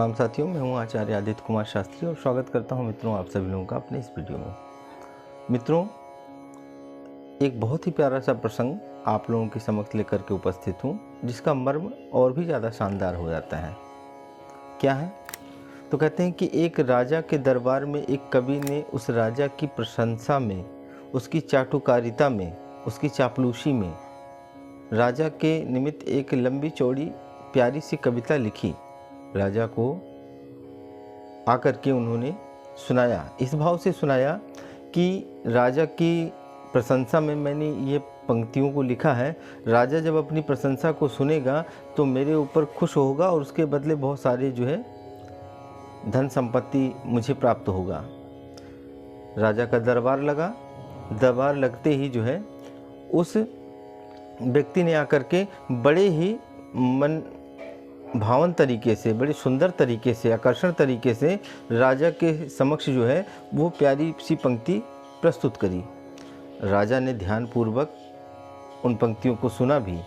प्रणाम साथियों, मैं हूं आचार्य आदित्य कुमार शास्त्री और स्वागत करता हूं मित्रों आप सभी लोगों का अपने इस वीडियो में। मित्रों, एक बहुत ही प्यारा सा प्रसंग आप लोगों के समक्ष लेकर के उपस्थित हूं, जिसका मर्म और भी ज़्यादा शानदार हो जाता है। क्या है? तो कहते हैं कि एक राजा के दरबार में एक कवि ने उस राजा की प्रशंसा में, उसकी चाटुकारिता में, उसकी चापलूसी में राजा के निमित्त एक लंबी चौड़ी प्यारी सी कविता लिखी। राजा को आकर के उन्होंने सुनाया, इस भाव से सुनाया कि राजा की प्रशंसा में मैंने ये पंक्तियों को लिखा है। राजा जब अपनी प्रशंसा को सुनेगा तो मेरे ऊपर खुश होगा और उसके बदले बहुत सारे जो है धन संपत्ति मुझे प्राप्त होगा। राजा का दरबार लगा। दरबार लगते ही जो है उस व्यक्ति ने आकर के बड़े ही मन भावन तरीके से, बड़े सुंदर तरीके से, आकर्षण तरीके से राजा के समक्ष जो है वो प्यारी सी पंक्ति प्रस्तुत करी। राजा ने ध्यानपूर्वक उन पंक्तियों को सुना भी,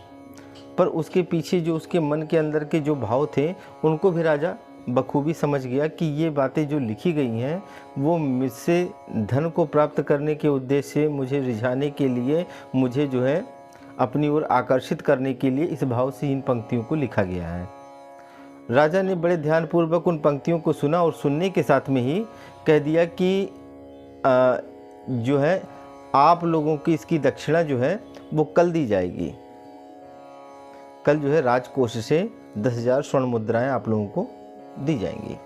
पर उसके पीछे जो उसके मन के अंदर के जो भाव थे उनको भी राजा बखूबी समझ गया कि ये बातें जो लिखी गई हैं वो मुझसे धन को प्राप्त करने के उद्देश्य से, मुझे रिझाने के लिए, मुझे जो है अपनी ओर आकर्षित करने के लिए इस भाव से इन पंक्तियों को लिखा गया है। राजा ने बड़े ध्यानपूर्वक उन पंक्तियों को सुना और सुनने के साथ में ही कह दिया कि जो है आप लोगों की इसकी दक्षिणा जो है वो कल दी जाएगी। कल जो है राजकोष से 10,000 स्वर्ण मुद्राएं आप लोगों को दी जाएंगी।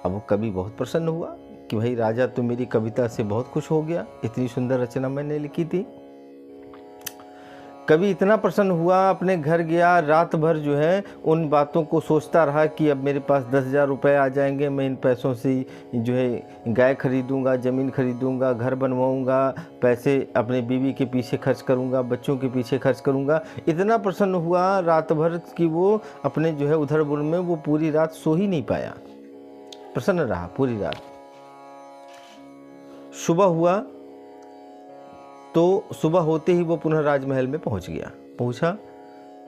अब वो कवि बहुत प्रसन्न हुआ कि भाई राजा तो मेरी कविता से बहुत खुश हो गया, इतनी सुंदर रचना मैंने लिखी थी। कवि इतना प्रसन्न हुआ, अपने घर गया, रात भर जो है उन बातों को सोचता रहा कि अब मेरे पास 10,000 रुपये आ जाएंगे, मैं इन पैसों से जो है गाय खरीदूंगा, ज़मीन खरीदूंगा, घर बनवाऊंगा, पैसे अपने बीवी के पीछे खर्च करूंगा, बच्चों के पीछे खर्च करूंगा। इतना प्रसन्न हुआ रात भर कि वो अपने जो है उधर बुल में वो पूरी रात सो ही नहीं पाया, प्रसन्न रहा पूरी रात। सुबह हुआ तो सुबह होते ही वो पुनः राजमहल में पहुंच गया। पहुंचा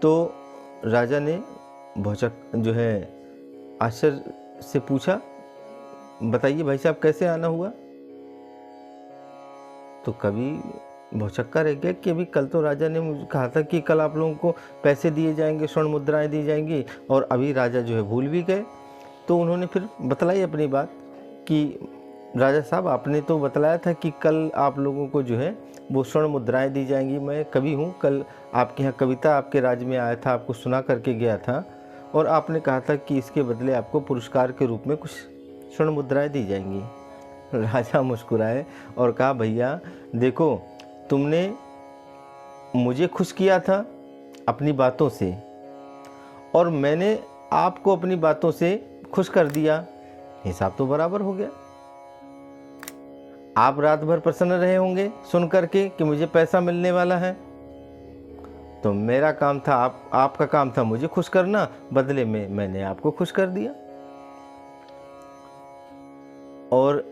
तो राजा ने भौचक जो है आश्चर्य से पूछा, बताइए भाई साहब कैसे आना हुआ? तो कवि भौचक्का रह गया कि अभी कल तो राजा ने मुझे कहा था कि कल आप लोगों को पैसे दिए जाएंगे, स्वर्ण मुद्राएं दी जाएंगी, और अभी राजा जो है भूल भी गए। तो उन्होंने फिर बतलाई अपनी बात कि राजा साहब आपने तो बतलाया था कि कल आप लोगों को जो है वो स्वर्ण मुद्राएं दी जाएंगी। मैं कवि हूँ, कल आपके यहाँ कविता आपके राज्य में आया था, आपको सुना करके गया था, और आपने कहा था कि इसके बदले आपको पुरस्कार के रूप में कुछ स्वर्ण मुद्राएं दी जाएंगी। राजा मुस्कुराए और कहा, भैया देखो, तुमने मुझे खुश किया था अपनी बातों से और मैंने आपको अपनी बातों से खुश कर दिया, हिसाब तो बराबर हो गया। आप रात भर प्रसन्न रहे होंगे सुन करके कि मुझे पैसा मिलने वाला है, तो मेरा काम था, आपका काम था मुझे खुश करना, बदले में मैंने आपको खुश कर दिया। और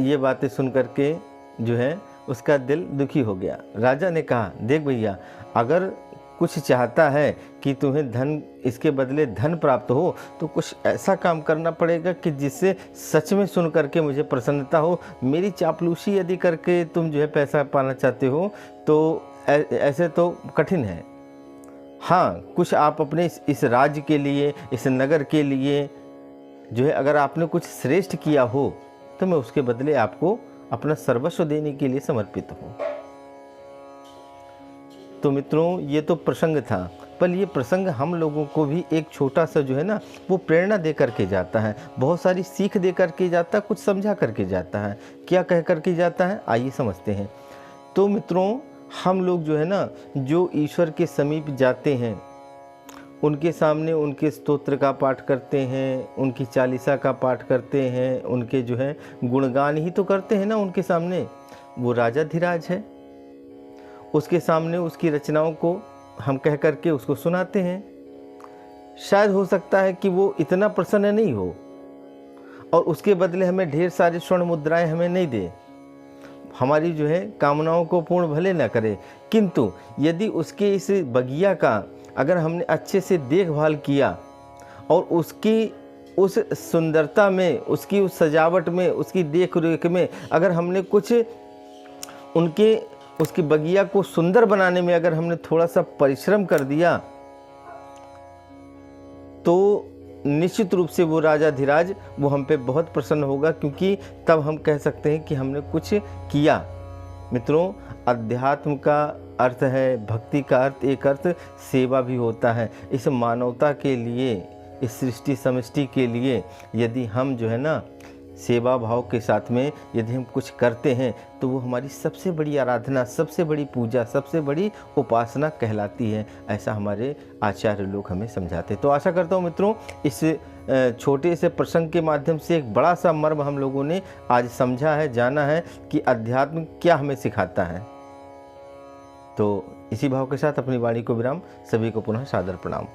ये बातें सुन करके जो है उसका दिल दुखी हो गया। राजा ने कहा, देख भैया, अगर कुछ चाहता है कि तुम्हें धन, इसके बदले धन प्राप्त हो, तो कुछ ऐसा काम करना पड़ेगा कि जिससे सच में सुन करके मुझे प्रसन्नता हो। मेरी चापलूसी यदि करके तुम जो है पैसा पाना चाहते हो तो ऐसे तो कठिन है। हाँ, कुछ आप अपने इस राज्य के लिए, इस नगर के लिए जो है अगर आपने कुछ श्रेष्ठ किया हो तो मैं उसके बदले आपको अपना सर्वस्व देने के लिए समर्पित हूँ। तो मित्रों, ये तो प्रसंग था, पर ये प्रसंग हम लोगों को भी एक छोटा सा जो है ना वो प्रेरणा दे करके जाता है, बहुत सारी सीख दे करके जाता है, कुछ समझा करके जाता है। क्या कह करके जाता है, आइए समझते हैं। तो मित्रों, हम लोग जो है ना, जो ईश्वर के समीप जाते हैं, उनके सामने उनके स्तोत्र का पाठ करते हैं, उनकी चालीसा का पाठ करते हैं, उनके जो है गुणगान ही तो करते हैं ना उनके सामने। वो राजाधिराज है, उसके सामने उसकी रचनाओं को हम कह करके उसको सुनाते हैं। शायद हो सकता है कि वो इतना प्रसन्न नहीं हो और उसके बदले हमें ढेर सारी स्वर्ण मुद्राएं हमें नहीं दे, हमारी जो है कामनाओं को पूर्ण भले न करे, किंतु यदि उसके इस बगिया का अगर हमने अच्छे से देखभाल किया और उसकी उस सुंदरता में, उसकी उस सजावट में, उसकी देख रेख में अगर हमने कुछ उसकी बगिया को सुंदर बनाने में अगर हमने थोड़ा सा परिश्रम कर दिया तो निश्चित रूप से वो राजाधिराज वो हम पे बहुत प्रसन्न होगा, क्योंकि तब हम कह सकते हैं कि हमने कुछ किया। मित्रों, अध्यात्म का अर्थ है, भक्ति का अर्थ, एक अर्थ सेवा भी होता है। इस मानवता के लिए, इस सृष्टि समष्टि के लिए यदि हम जो है ना सेवा भाव के साथ में यदि हम कुछ करते हैं तो वो हमारी सबसे बड़ी आराधना, सबसे बड़ी पूजा, सबसे बड़ी उपासना कहलाती है। ऐसा हमारे आचार्य लोग हमें समझाते हैं। तो आशा करता हूँ मित्रों, इस छोटे से प्रसंग के माध्यम से एक बड़ा सा मर्म हम लोगों ने आज समझा है, जाना है कि अध्यात्म क्या हमें सिखाता है। तो इसी भाव के साथ अपनी वाणी को विराम, सभी को पुनः सादर प्रणाम।